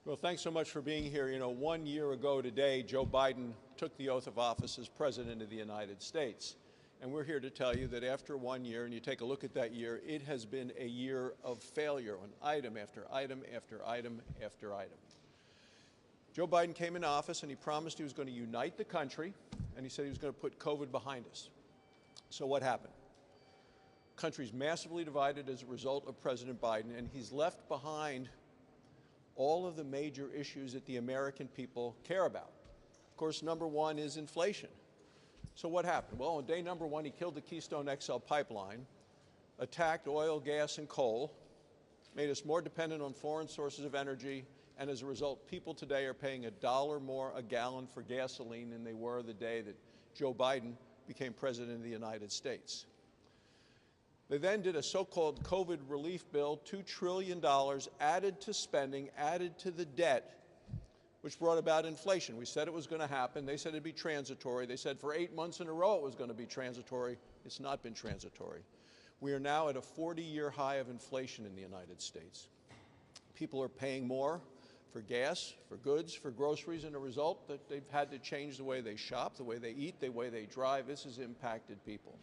Well, thanks so much for being here. You know, 1 year ago today, Joe Biden took the oath of office as President of the United States. And we're here to tell you that after 1 year, and you take a look at that year, it has been a year of failure on item after item after item after item. Joe Biden came into office and he promised he was going to unite the country, and he said he was going to put COVID behind us. So what happened? The country's massively divided as a result of President Biden, and he's left behind all of the major issues that the American people care about. Of course, number one is inflation. So what happened? Well, on day number one, he killed the Keystone XL pipeline, attacked oil, gas, and coal, made us more dependent on foreign sources of energy, and as a result, people today are paying $1 more a gallon for gasoline than they were the day that Joe Biden became President of the United States. They then did a so-called COVID relief bill, $2 trillion added to spending, added to the debt, which brought about inflation. We said it was going to happen. They said it'd be transitory. They said for 8 months in a row it was going to be transitory. It's not been transitory. We are now at a 40-year high of inflation in the United States. People are paying more for gas, for goods, for groceries, and a result that they've had to change the way they shop, the way they eat, the way they drive. This has impacted people.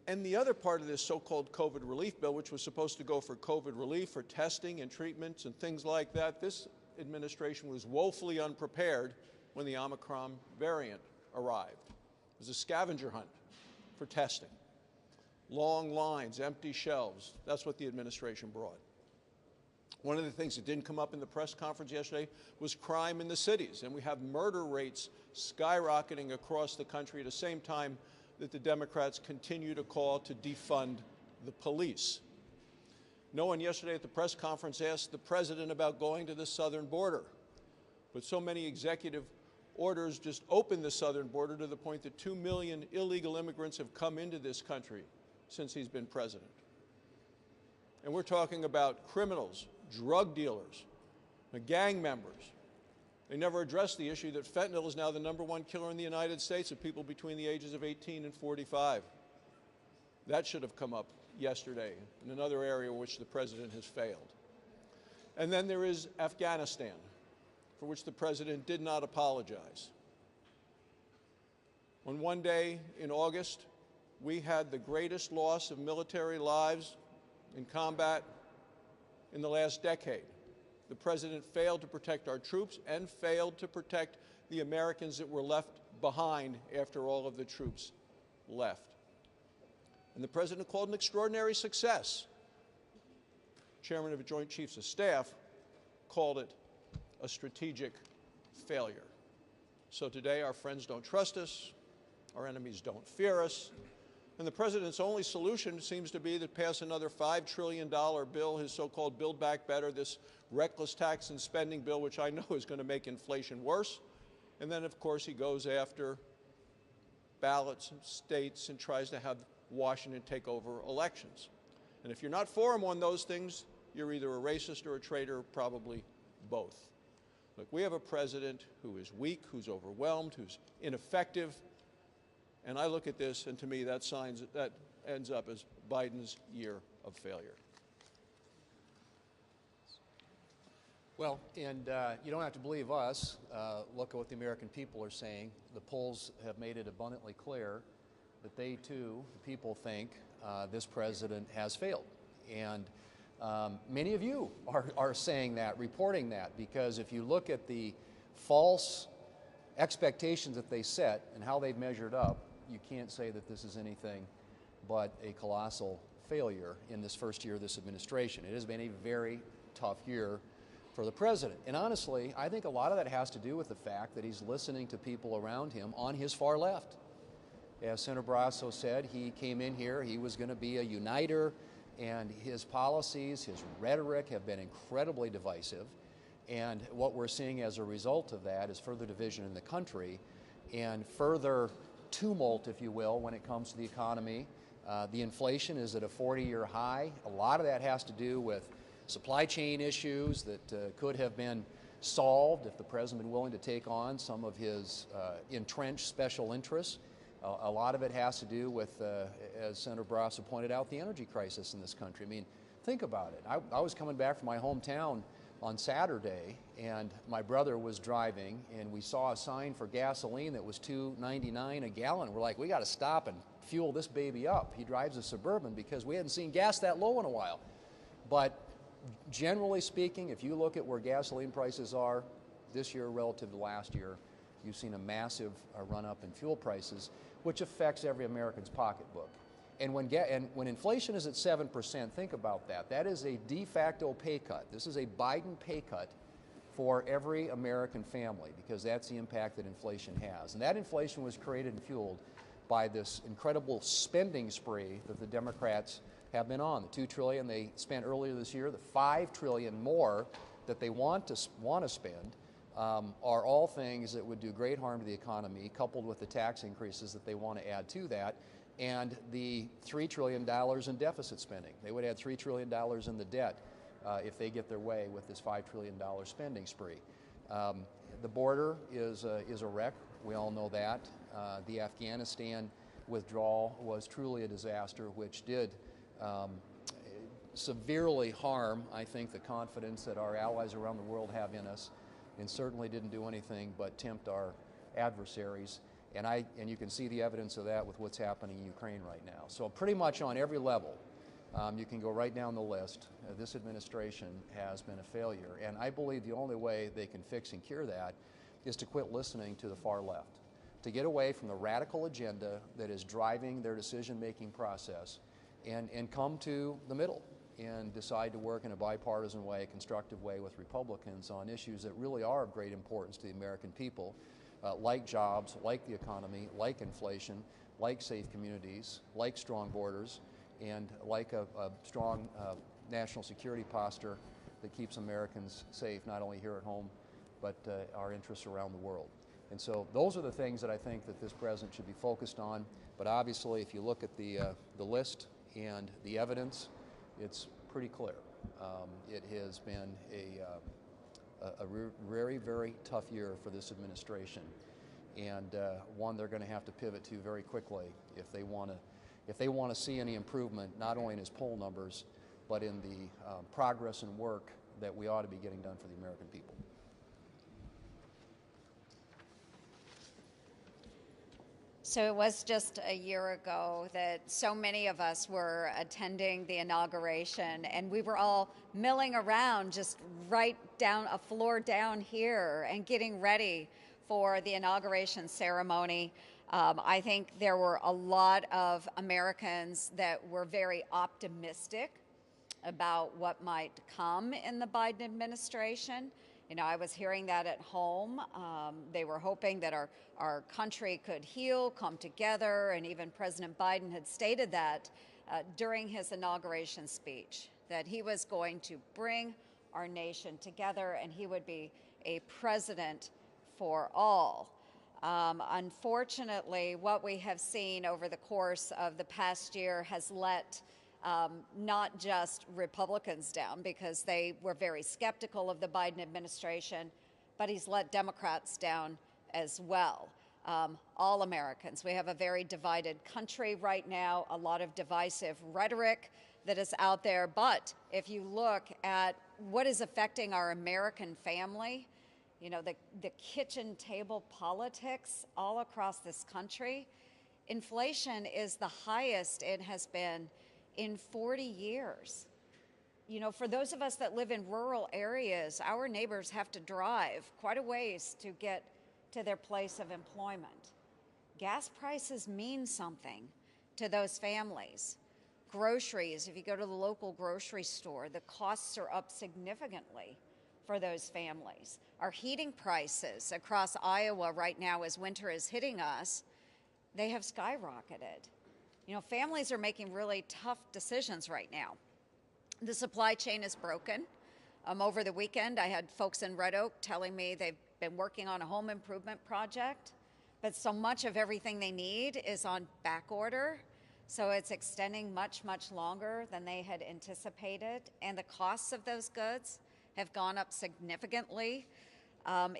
And the other part of this so-called COVID relief bill, which was supposed to go for COVID relief, for testing and treatments and things like that, this administration was woefully unprepared when the Omicron variant arrived. It was a scavenger hunt for testing. Long lines, empty shelves. That's what the administration brought. One of the things that didn't come up in the press conference yesterday was crime in the cities. And we have murder rates skyrocketing across the country at the same time that the Democrats continue to call to defund the police. No one yesterday at the press conference asked the president about going to the southern border. But so many executive orders just opened the southern border to the point that 2 million illegal immigrants have come into this country since he's been president. And we're talking about criminals, drug dealers, gang members. They never addressed the issue that fentanyl is now the #1 killer in the United States of people between the ages of 18 and 45. That should have come up yesterday in another area in which the president has failed. And then there is Afghanistan, for which the president did not apologize. On one day in August, we had the greatest loss of military lives in combat in the last decade. The president failed to protect our troops and failed to protect the Americans that were left behind after all of the troops left. And the president called an extraordinary success. Chairman of the Joint Chiefs of Staff called it a strategic failure. So today our friends don't trust us, our enemies don't fear us, and the president's only solution seems to be to pass another $5 trillion bill, his so-called Build Back Better, this reckless tax and spending bill, which I know is going to make inflation worse. And then, of course, he goes after ballots and states and tries to have Washington take over elections. And if you're not for him on those things, you're either a racist or a traitor, probably both. Look, we have a president who is weak, who's overwhelmed, who's ineffective. And I look at this, and to me, that ends up as Biden's year of failure. Well, and you don't have to believe us. Look at what the American people are saying. The polls have made it abundantly clear that they, too, the people think this president has failed. And many of you are saying that, reporting that, because if you look at the false expectations that they set and how they've measured up, you can't say that this is anything but a colossal failure in this first year of this administration. It has been a very tough year for the president. And honestly, I think a lot of that has to do with the fact that he's listening to people around him on his far left. As Senator Barrasso said, he came in here, he was going to be a uniter, and his policies, his rhetoric have been incredibly divisive. And what we're seeing as a result of that is further division in the country and further tumult, if you will, when it comes to the economy. The inflation is at a 40-year high. A lot of that has to do with supply chain issues that could have been solved if the president had been willing to take on some of his entrenched special interests. A lot of it has to do with, as Senator Barrasso pointed out, the energy crisis in this country. I mean, think about it. I was coming back from my hometown on Saturday, and my brother was driving, and we saw a sign for gasoline that was $2.99 a gallon. We're like, we got to stop and fuel this baby up. He drives a Suburban because we hadn't seen gas that low in a while. But generally speaking, if you look at where gasoline prices are this year relative to last year, you've seen a massive run-up in fuel prices, which affects every American's pocketbook. And when inflation is at 7%, think about that. That is a de facto pay cut. This is a Biden pay cut for every American family, because that's the impact that inflation has. And that inflation was created and fueled by this incredible spending spree that the Democrats have been on. The $2 trillion they spent earlier this year, the $5 trillion more that they want to spend, are all things that would do great harm to the economy, coupled with the tax increases that they want to add to that, and the $3 trillion in deficit spending. They would add $3 trillion in the debt if they get their way with this $5 trillion spending spree. The border is a wreck. We all know that. The Afghanistan withdrawal was truly a disaster, which did severely harm, I think, the confidence that our allies around the world have in us, and certainly didn't do anything but tempt our adversaries. And you can see the evidence of that with what's happening in Ukraine right now. So pretty much on every level, you can go right down the list. This administration has been a failure. And I believe the only way they can fix and cure that is to quit listening to the far left, to get away from the radical agenda that is driving their decision-making process, and come to the middle and decide to work in a bipartisan way, a constructive way with Republicans on issues that really are of great importance to the American people. Like jobs, like the economy, like inflation, like safe communities, like strong borders, and like a strong national security posture that keeps Americans safe, not only here at home, but our interests around the world. And so those are the things that I think that this president should be focused on. But obviously, if you look at the list and the evidence, it's pretty clear. It has been a very, very tough year for this administration, and one they're going to have to pivot to very quickly if they want to see any improvement, not only in his poll numbers, but in the progress and work that we ought to be getting done for the American people. So it was just a year ago that so many of us were attending the inauguration, and we were all milling around just right down a floor down here and getting ready for the inauguration ceremony. I think there were a lot of Americans that were very optimistic about what might come in the Biden administration. You know, I was hearing that at home. They were hoping that our country could heal, come together, and even President Biden had stated that during his inauguration speech, that he was going to bring our nation together and he would be a president for all. Unfortunately, what we have seen over the course of the past year has let not just Republicans down, because they were very skeptical of the Biden administration, but he's let Democrats down as well. All Americans. We have a very divided country right now, a lot of divisive rhetoric that is out there. But if you look at what is affecting our American family, you know, the kitchen table politics all across this country, inflation is the highest it has been in 40 years. You know, for those of us that live in rural areas, our neighbors have to drive quite a ways to get to their place of employment. Gas prices mean something to those families. Groceries, if you go to the local grocery store, the costs are up significantly for those families. Our heating prices across Iowa right now, as winter is hitting us, they have skyrocketed. You know, families are making really tough decisions right now. The supply chain is broken. Over the weekend, I had folks in Red Oak telling me they've been working on a home improvement project, but so much of everything they need is on back order. So it's extending much, much longer than they had anticipated. And the costs of those goods have gone up significantly.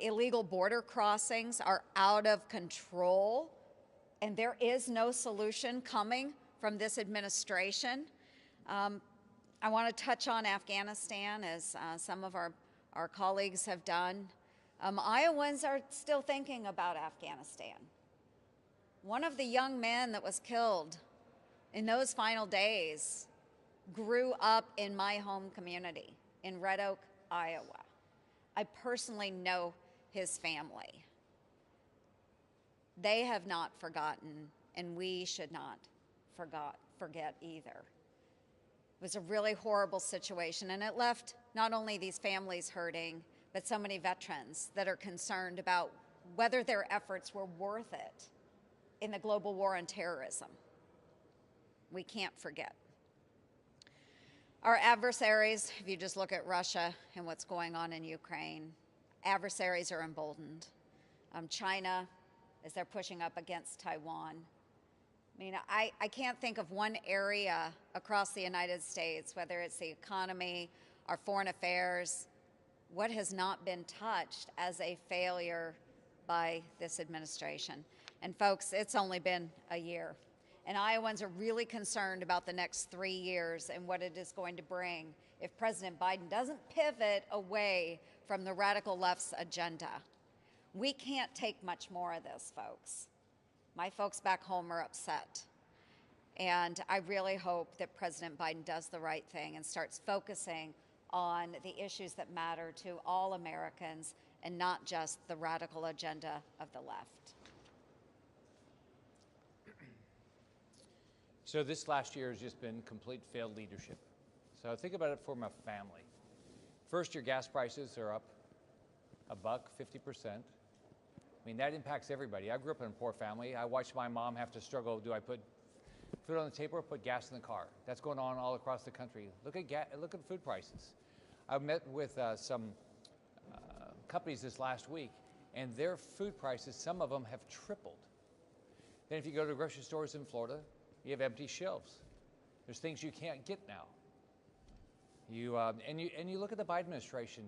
Illegal border crossings are out of control. And there is no solution coming from this administration. I want to touch on Afghanistan, as some of our our colleagues have done. Iowans are still thinking about Afghanistan. One of the young men that was killed in those final days grew up in my home community in Red Oak, Iowa. I personally know his family. They have not forgotten, and we should not forget either. It was a really horrible situation, and it left not only these families hurting, but so many veterans that are concerned about whether their efforts were worth it in the global war on terrorism. We can't forget. Our adversaries, if you just look at Russia and what's going on in Ukraine, adversaries are emboldened. China, as they're pushing up against Taiwan. I mean, I can't think of one area across the United States, whether it's the economy, our foreign affairs, what has not been touched as a failure by this administration. And folks, it's only been a year. And Iowans are really concerned about the next 3 years and what it is going to bring if President Biden doesn't pivot away from the radical left's agenda. We can't take much more of this, folks. My folks back home are upset. And I really hope that President Biden does the right thing and starts focusing on the issues that matter to all Americans and not just the radical agenda of the left. So this last year has just been complete failed leadership. So think about it from a family. First, your gas prices are up $1.50. I mean, that impacts everybody. I grew up in a poor family. I watched my mom have to struggle. Do I put food on the table or put gas in the car? That's going on all across the country. Look at food prices. I met with some companies this last week, and their food prices, some of them have tripled. Then if you go to grocery stores in Florida, you have empty shelves. There's things you can't get now. And you look at the Biden administration.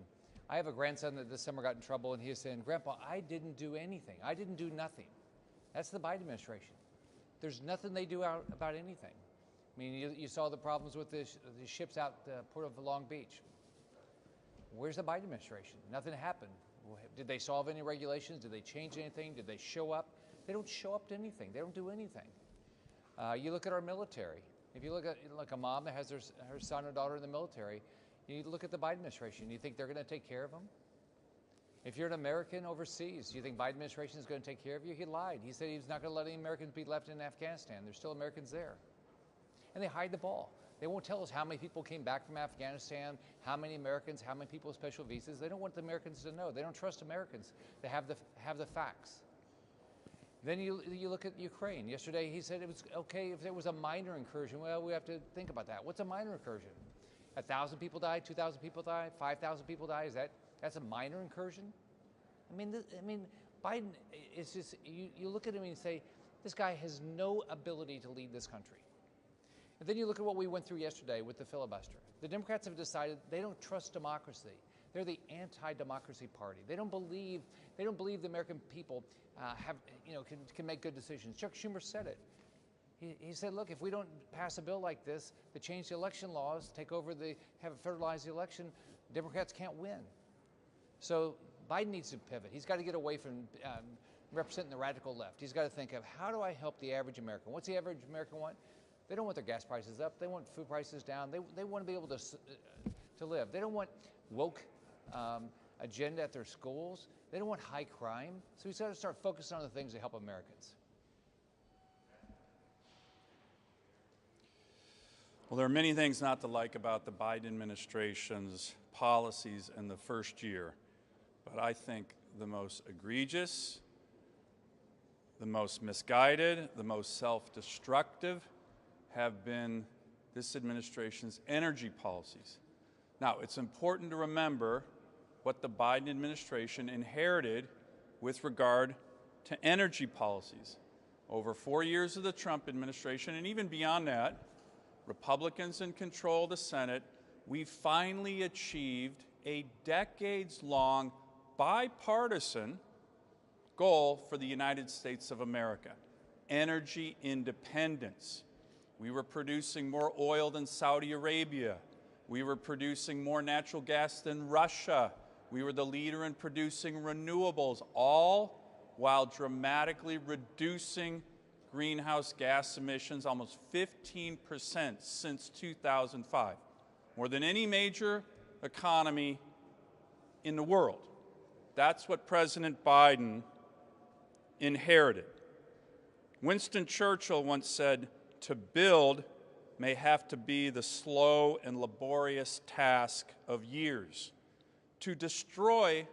I have a grandson that this summer got in trouble, and he was saying, "Grandpa, I didn't do anything. I didn't do nothing." That's the Biden administration. There's nothing they do about anything. I mean, you saw the problems with the ships out the port of Long Beach. Where's the Biden administration? Nothing happened. Did they solve any regulations? Did they change anything? Did they show up? They don't show up to anything. They don't do anything. You look at our military. If you look at like a mom that has her son or daughter in the military, you look at the Biden administration. You think they're going to take care of them? If you're an American overseas, you think Biden administration is going to take care of you? He lied. He said he's not going to let any Americans be left in Afghanistan. There's still Americans there. And they hide the ball. They won't tell us how many people came back from Afghanistan, how many Americans, how many people with special visas. They don't want the Americans to know. They don't trust Americans to have the facts. Then you look at Ukraine. Yesterday he said it was okay if there was a minor incursion. Well, we have to think about that. What's a minor incursion? 1,000 people died, 2,000 people died, 5,000 people died. That's a minor incursion? I mean, Biden is just, you look at him and you say, this guy has no ability to lead this country. And then you look at what we went through yesterday with the filibuster. The Democrats have decided they don't trust democracy. They're the anti-democracy party. They don't believe the American people can make good decisions. Chuck Schumer said it. He said, look, if we don't pass a bill like this that change the election laws, have a federalized election, Democrats can't win. So Biden needs to pivot. He's got to get away from representing the radical left. He's got to think of, how do I help the average American? What's the average American want? They don't want their gas prices up. They want food prices down. They want to be able to live. They don't want woke agenda at their schools. They don't want high crime. So he's got to start focusing on the things that help Americans. Well, there are many things not to like about the Biden administration's policies in the first year, but I think the most egregious, the most misguided, the most self-destructive have been this administration's energy policies. Now, it's important to remember what the Biden administration inherited with regard to energy policies. Over 4 years of the Trump administration, and even beyond that, Republicans in control of the Senate, we finally achieved a decades-long bipartisan goal for the United States of America: energy independence. We were producing more oil than Saudi Arabia. We were producing more natural gas than Russia. We were the leader in producing renewables, all while dramatically reducing greenhouse gas emissions almost 15% since 2005, more than any major economy in the world. That's what President Biden inherited. Winston Churchill once said, "To build may have to be the slow and laborious task of years. To destroy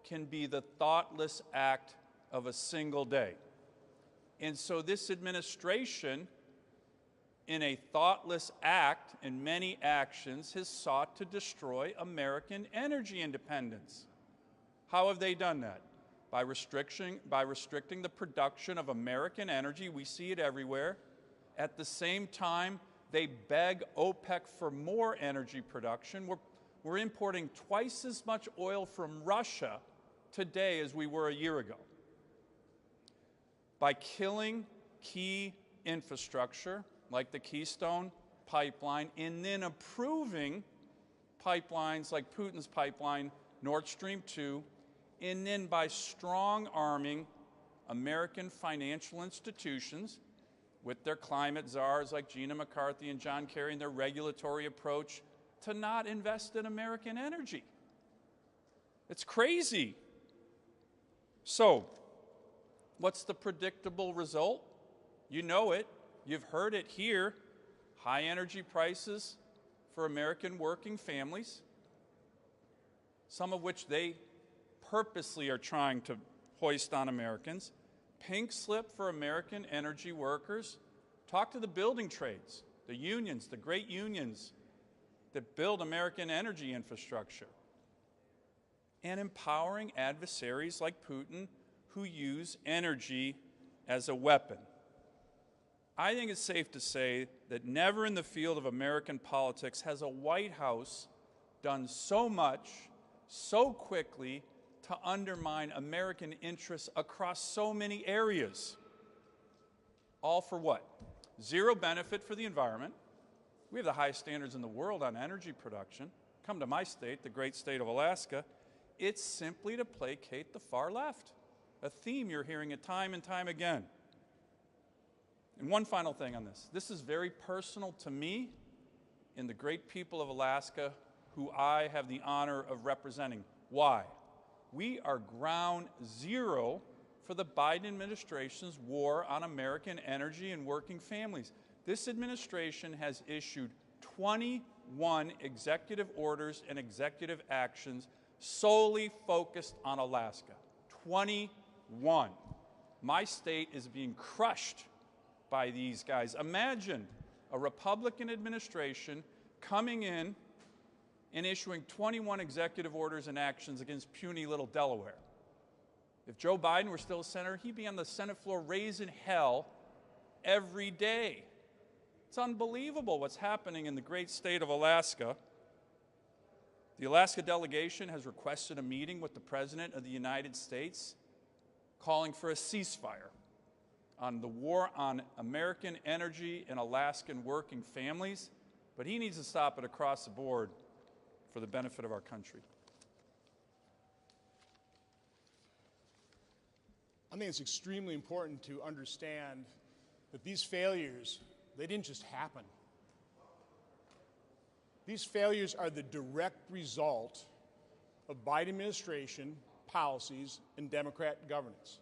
can be the thoughtless act of a single day." And so this administration, in a thoughtless act and many actions, has sought to destroy American energy independence. How have they done that? By restricting the production of American energy. We see it everywhere. At the same time, they beg OPEC for more energy production. We're importing twice as much oil from Russia today as we were a year ago. By killing key infrastructure like the Keystone Pipeline and then approving pipelines like Putin's pipeline, Nord Stream 2, and then by strong-arming American financial institutions with their climate czars like Gina McCarthy and John Kerry and their regulatory approach to not invest in American energy. It's crazy. So, what's the predictable result? You know it. You've heard it here. High energy prices for American working families, some of which they purposely are trying to hoist on Americans. Pink slip for American energy workers. Talk to the building trades, the unions, the great unions that build American energy infrastructure. And empowering adversaries like Putin who use energy as a weapon. I think it's safe to say that never in the field of American politics has a White House done so much, so quickly, to undermine American interests across so many areas. All for what? Zero benefit for the environment. We have the highest standards in the world on energy production. Come to my state, the great state of Alaska. It's simply to placate the far left, a theme you're hearing it time and time again. And one final thing on this. This is very personal to me and the great people of Alaska who I have the honor of representing. Why? We are ground zero for the Biden administration's war on American energy and working families. This administration has issued 21 executive orders and executive actions solely focused on Alaska. 21. My state is being crushed by these guys. Imagine a Republican administration coming in and issuing 21 executive orders and actions against puny little Delaware. If Joe Biden were still a senator, he'd be on the Senate floor raising hell every day. It's unbelievable what's happening in the great state of Alaska. The Alaska delegation has requested a meeting with the President of the United States calling for a ceasefire on the war on American energy and Alaskan working families, but he needs to stop it across the board for the benefit of our country. I think it's extremely important to understand that these failures, they didn't just happen. These failures are the direct result of Biden administration policies and Democrat governance.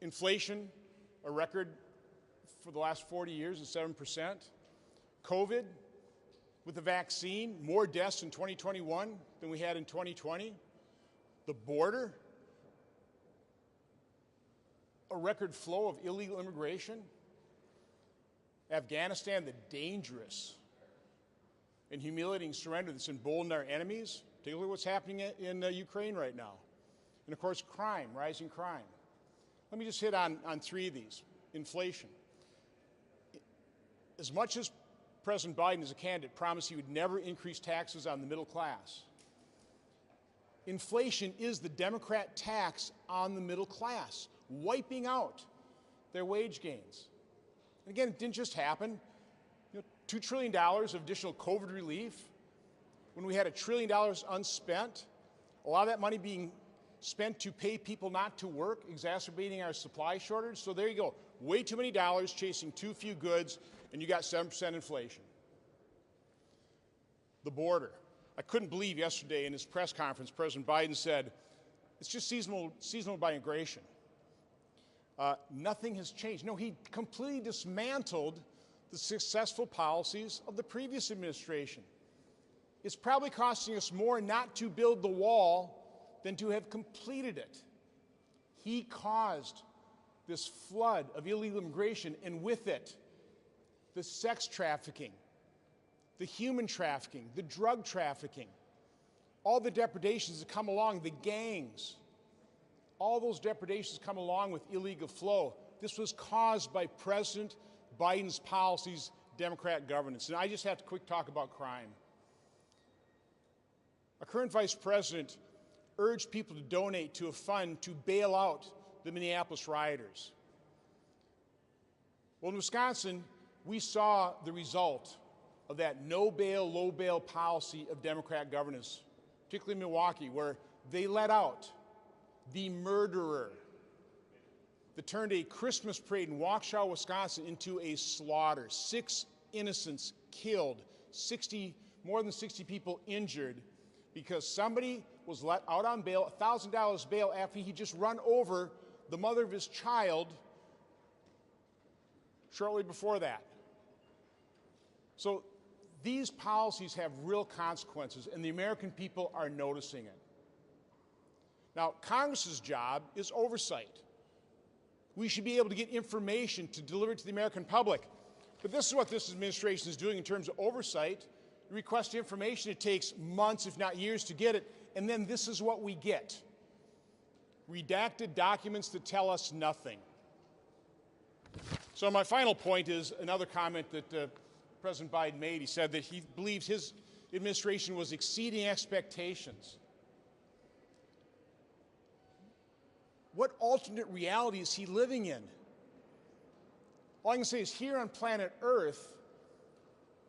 Inflation, a record for the last 40 years is 7%. COVID, with the vaccine, more deaths in 2021 than we had in 2020. The border, a record flow of illegal immigration. Afghanistan, the dangerous and humiliating surrender that's emboldened our enemies. Take a look at what's happening in Ukraine right now. And of course, crime, rising crime. Let me just hit on three of these. Inflation. As much as President Biden, as a candidate, promised he would never increase taxes on the middle class, inflation is the Democrat tax on the middle class, wiping out their wage gains. And again, it didn't just happen. $2 trillion of additional COVID relief when we had $1 trillion unspent A lot of that money being spent to pay people not to work, exacerbating our supply shortage. So there you go. Way too many dollars chasing too few goods, and you got 7% inflation. The border. I couldn't believe yesterday in his press conference, President Biden said, it's just seasonal migration. Nothing has changed. No, he completely dismantled the successful policies of the previous administration. It's probably costing us more not to build the wall than to have completed it. He caused this flood of illegal immigration, and with it, the sex trafficking, the human trafficking, the drug trafficking, all the depredations that come along, the gangs, all those depredations come along with illegal flow. This was caused by President Biden's policies, Democrat governance. And I just have to quick talk about crime. Our current vice president urged people to donate to a fund to bail out the Minneapolis rioters. Well, in Wisconsin, we saw the result of that no bail, low bail policy of Democrat governance, particularly in Milwaukee, where they let out the murderer that turned a Christmas parade in Waukesha, Wisconsin into a slaughter. 6 innocents killed, more than 60 people injured because somebody was let out on bail, $1,000 bail, after he just run over the mother of his child shortly before that. So these policies have real consequences, and the American people are noticing it. Now, Congress's job is oversight. We should be able to get information to deliver it to the American public. But this is what this administration is doing in terms of oversight. You request information, it takes months, if not years, to get it, and then this is what we get. Redacted documents that tell us nothing. So my final point is another comment that President Biden made. He said that he believes his administration was exceeding expectations. What alternate reality is he living in? All I can say is here on planet Earth,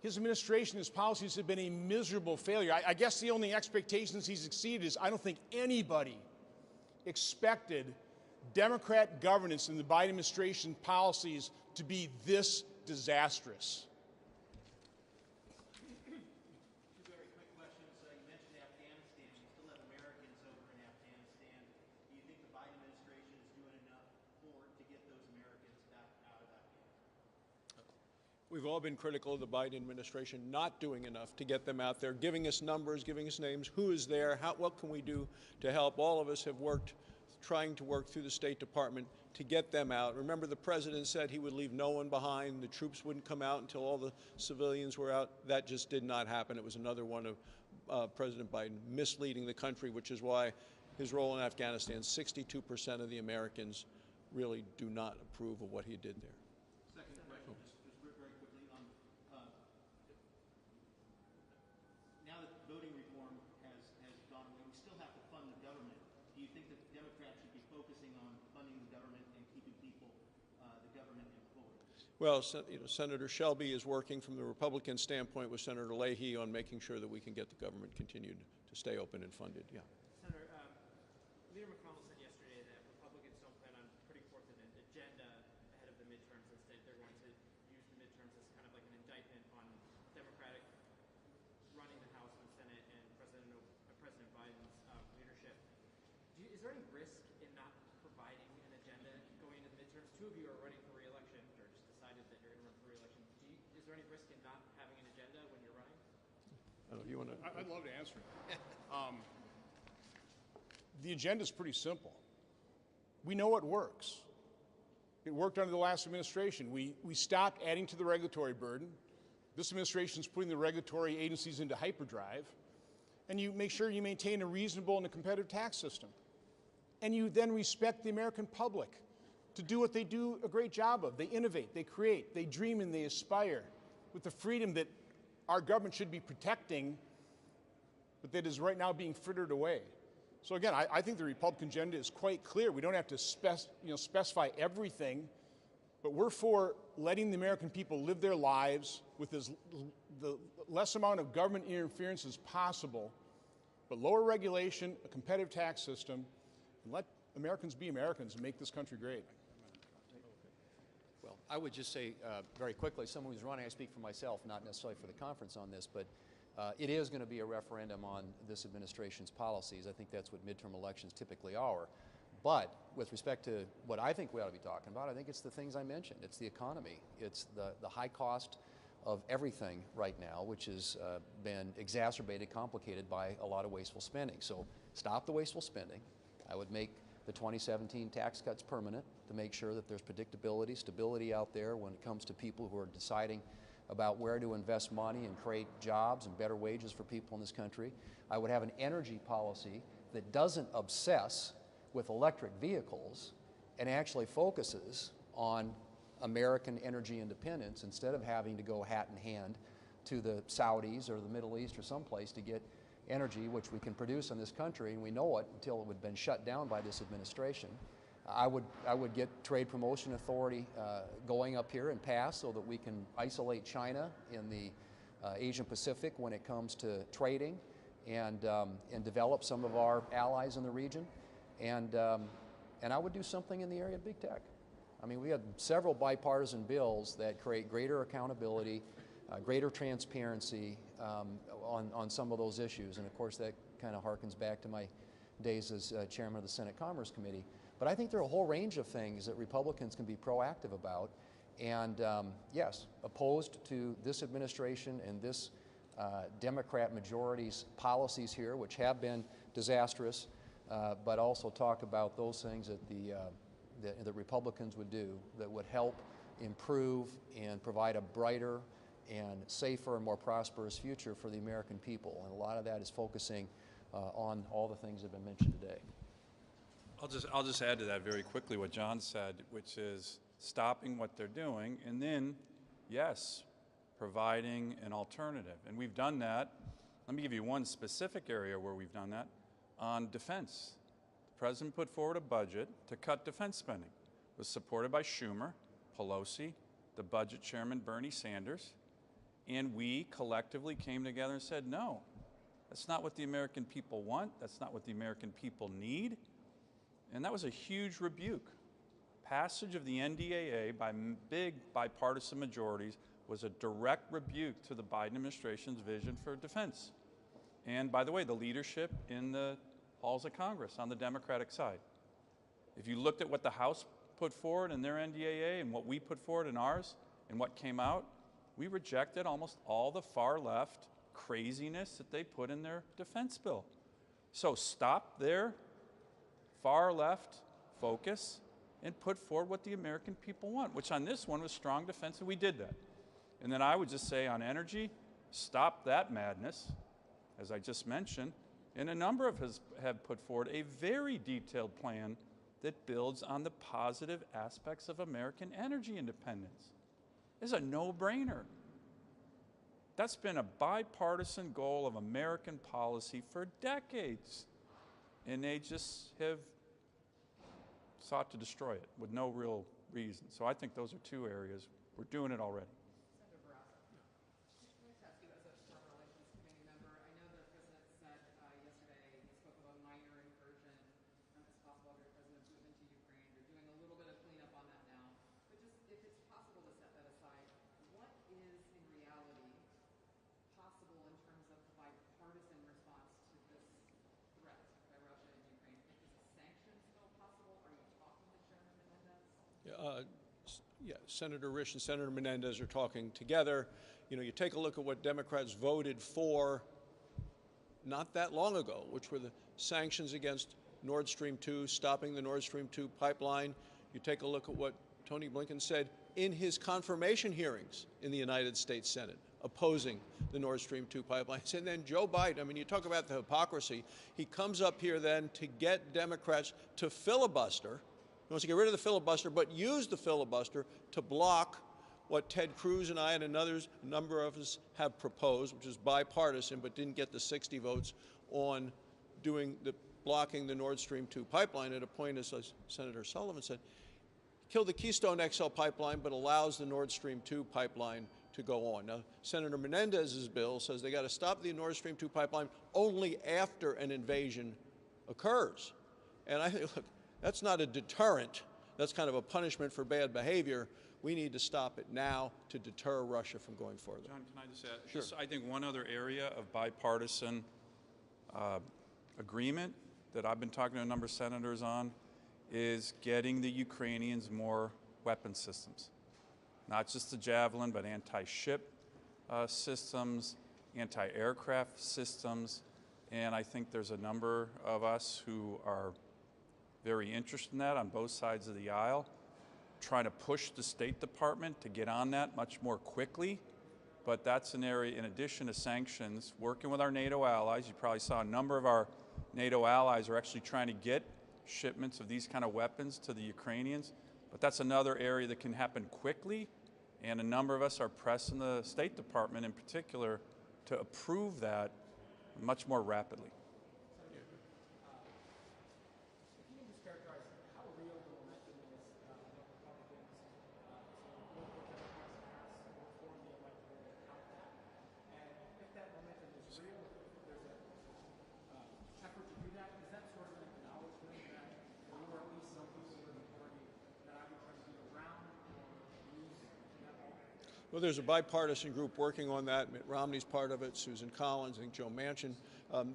his administration, his policies have been a miserable failure. I guess the only expectations he's exceeded is I don't think anybody expected Democrat governance in the Biden administration policies to be this disastrous. Two very quick questions. You mentioned Afghanistan. We still have Americans over in Afghanistan. Do you think the Biden administration is doing enough to get those Americans back out of Afghanistan? We've all been critical of the Biden administration not doing enough to get them out there, giving us numbers, giving us names, who is there, what can we do to help. All of us have trying to work through the State Department to get them out. Remember, the president said he would leave no one behind. The troops wouldn't come out until all the civilians were out. That just did not happen. It was another one of President Biden misleading the country, which is why his role in Afghanistan, 62% of the Americans really do not approve of what he did there. Second question, just very quickly on now that voting reform has gone away, we still have to fund the government. Do you think that Democrats should be focusing on funding the government and keeping people, the government employed? Well, Senator Shelby is working from the Republican standpoint with Senator Leahy on making sure that we can get the government continued to stay open and funded. Yeah. Senator, Leader McConnell said yesterday that Republicans don't plan on putting forth an agenda ahead of the midterms. Instead, they're going to use the midterms as kind of like an indictment on Democratic running the House and Senate and President Biden's leadership. Is there any risk in not providing an agenda going into the midterms? Two of you are running for re-election, or just decided that you're going to run for re-election. Is there any risk in not having an agenda when you're running? I don't know, you want to? I'd love to answer it. The agenda is pretty simple. We know it works. It worked under the last administration. We stopped adding to the regulatory burden. This administration is putting the regulatory agencies into hyperdrive. And you make sure you maintain a reasonable and a competitive tax system. And you then respect the American public to do what they do a great job of. They innovate, they create, they dream, and they aspire with the freedom that our government should be protecting, but that is right now being frittered away. So again, I think the Republican agenda is quite clear. We don't have to specify everything, but we're for letting the American people live their lives with the less amount of government interference as possible, but lower regulation, a competitive tax system, and let Americans be Americans and make this country great. Well, I would just say very quickly, someone who's running, I speak for myself, not necessarily for the conference on this, but it is going to be a referendum on this administration's policies. I think that's what midterm elections typically are. But with respect to what I think we ought to be talking about, I think it's the things I mentioned. It's the economy. It's the high cost of everything right now, which has been exacerbated, complicated by a lot of wasteful spending. So stop the wasteful spending. I would make the 2017 tax cuts permanent to make sure that there's predictability, stability out there when it comes to people who are deciding about where to invest money and create jobs and better wages for people in this country. I would have an energy policy that doesn't obsess with electric vehicles and actually focuses on American energy independence instead of having to go hat in hand to the Saudis or the Middle East or someplace to get energy which we can produce in this country, and we know it until it would have been shut down by this administration. I would get Trade Promotion Authority going up here and pass so that we can isolate China in the Asian Pacific when it comes to trading and develop some of our allies in the region. And I would do something in the area of big tech. I mean, we had several bipartisan bills that create greater accountability, greater transparency on some of those issues. And of course, that kind of harkens back to my days as chairman of the Senate Commerce Committee. But I think there are a whole range of things that Republicans can be proactive about. And yes, opposed to this administration and this Democrat majority's policies here, which have been disastrous, but also talk about those things that the Republicans would do that would help improve and provide a brighter and safer and more prosperous future for the American people. And a lot of that is focusing on all the things that have been mentioned today. I'll just add to that very quickly what John said, which is stopping what they're doing and then, yes, providing an alternative. And we've done that. Let me give you one specific area where we've done that. On defense. The President put forward a budget to cut defense spending. It was supported by Schumer, Pelosi, the budget chairman Bernie Sanders, and we collectively came together and said, no, that's not what the American people want, that's not what the American people need, and that was a huge rebuke. Passage of the NDAA by big bipartisan majorities was a direct rebuke to the Biden administration's vision for defense. And by the way, the leadership in the halls of Congress on the Democratic side. If you looked at what the House put forward in their NDAA and what we put forward in ours and what came out, we rejected almost all the far left craziness that they put in their defense bill. So stop their far left focus and put forward what the American people want, which on this one was strong defense, and we did that. And then I would just say on energy, stop that madness, as I just mentioned, and a number of us have put forward a very detailed plan that builds on the positive aspects of American energy independence. It's a no-brainer. That's been a bipartisan goal of American policy for decades, and they just have sought to destroy it with no real reason. So I think those are two areas. We're doing it already. Yeah, Senator Risch and Senator Menendez are talking together. You know, you take a look at what Democrats voted for not that long ago, which were the sanctions against Nord Stream 2, stopping the Nord Stream 2 pipeline. You take a look at what Tony Blinken said in his confirmation hearings in the United States Senate, opposing the Nord Stream 2 pipelines. And then Joe Biden, I mean, you talk about the hypocrisy. He comes up here then to get Democrats to filibuster. He wants to get rid of the filibuster, but use the filibuster to block what Ted Cruz and I and a number of us have proposed, which is bipartisan, but didn't get the 60 votes on blocking the Nord Stream 2 pipeline at a point, as Senator Sullivan said, kill the Keystone XL pipeline, but allows the Nord Stream 2 pipeline to go on. Now, Senator Menendez's bill says they got to stop the Nord Stream 2 pipeline only after an invasion occurs. And I think, look, that's not a deterrent. That's kind of a punishment for bad behavior. We need to stop it now to deter Russia from going further. John, can I just add? Sure. I think one other area of bipartisan agreement that I've been talking to a number of senators on is getting the Ukrainians more weapon systems. Not just the Javelin, but anti-ship systems, anti-aircraft systems. And I think there's a number of us who are very interested in that on both sides of the aisle, trying to push the State Department to get on that much more quickly. But that's an area, in addition to sanctions, working with our NATO allies. You probably saw a number of our NATO allies are actually trying to get shipments of these kind of weapons to the Ukrainians. But that's another area that can happen quickly, and a number of us are pressing the State Department in particular to approve that much more rapidly. Well, there's a bipartisan group working on that. Mitt Romney's part of it. Susan Collins, I think Joe Manchin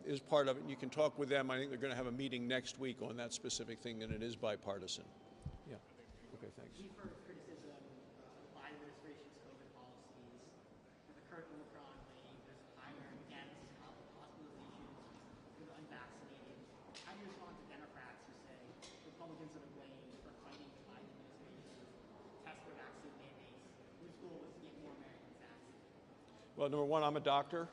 is part of it. And you can talk with them. I think they're going to have a meeting next week on that specific thing, and it is bipartisan. Yeah. Okay, thanks. We've heard criticism of the Biden administration's COVID policies. With the current Omicron wave, there's higher deaths, hospitalizations for the unvaccinated. How do you respond to Democrats who say Republicans are to blame for fighting the Biden administration's test for vaccine mandates, whose goal was to get more Americans vaccinated? Well, number one, I'm a doctor.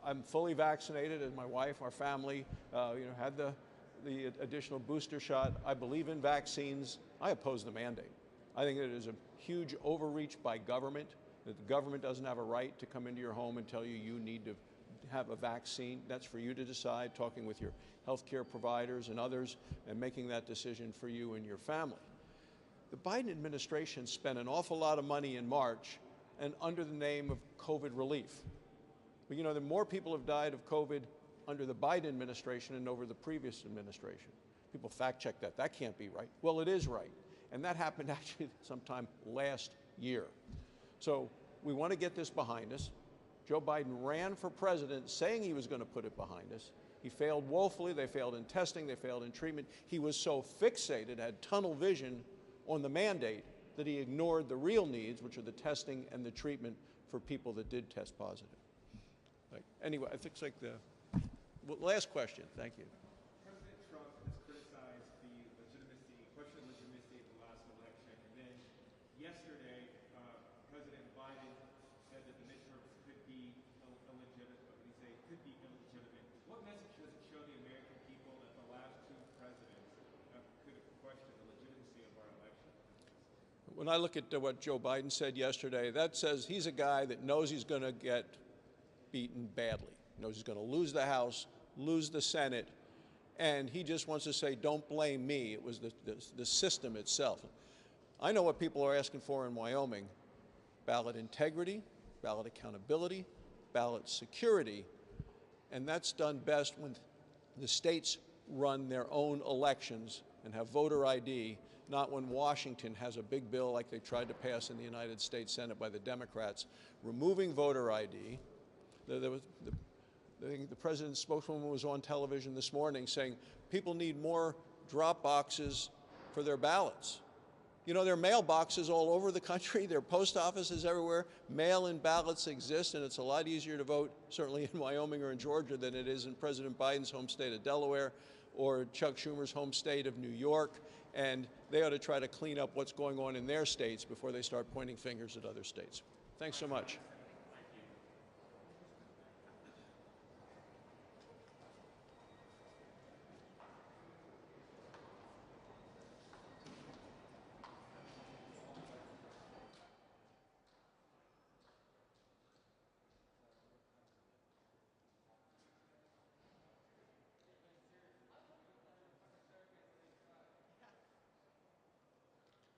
I'm fully vaccinated, and my wife, our family, had the additional booster shot. I believe in vaccines. I oppose the mandate. I think it is a huge overreach by government, that the government doesn't have a right to come into your home and tell you you need to have a vaccine. That's for you to decide, talking with your healthcare providers and others, and making that decision for you and your family. The Biden administration spent an awful lot of money in March and under the name of COVID relief. But the more people have died of COVID under the Biden administration than over the previous administration. People fact check that. That can't be right. Well, it is right. And that happened actually sometime last year. So we want to get this behind us. Joe Biden ran for president saying he was going to put it behind us. He failed woefully. They failed in testing. They failed in treatment. He was so fixated, had tunnel vision on the mandate, that he ignored the real needs, which are the testing and the treatment for people that did test positive. Anyway, I think it's like the last question. Thank you. President Trump has criticized the question of legitimacy of the last election. And then yesterday, President Biden said that the midterms could be illegitimate. What did he say? Could be illegitimate. What message does it show the American people that the last two presidents could question the legitimacy of our election? When I look at what Joe Biden said yesterday, that says he's a guy that knows he's going to get beaten badly. He knows he's going to lose the House, lose the Senate, and he just wants to say, don't blame me. It was the system itself. I know what people are asking for in Wyoming: ballot integrity, ballot accountability, ballot security, and that's done best when the states run their own elections and have voter ID, not when Washington has a big bill like they tried to pass in the United States Senate by the Democrats, removing voter ID. The president's spokeswoman was on television this morning saying people need more drop boxes for their ballots. There are mailboxes all over the country. There are post offices everywhere. Mail-in ballots exist, and it's a lot easier to vote, certainly in Wyoming or in Georgia, than it is in President Biden's home state of Delaware or Chuck Schumer's home state of New York. And they ought to try to clean up what's going on in their states before they start pointing fingers at other states. Thanks so much.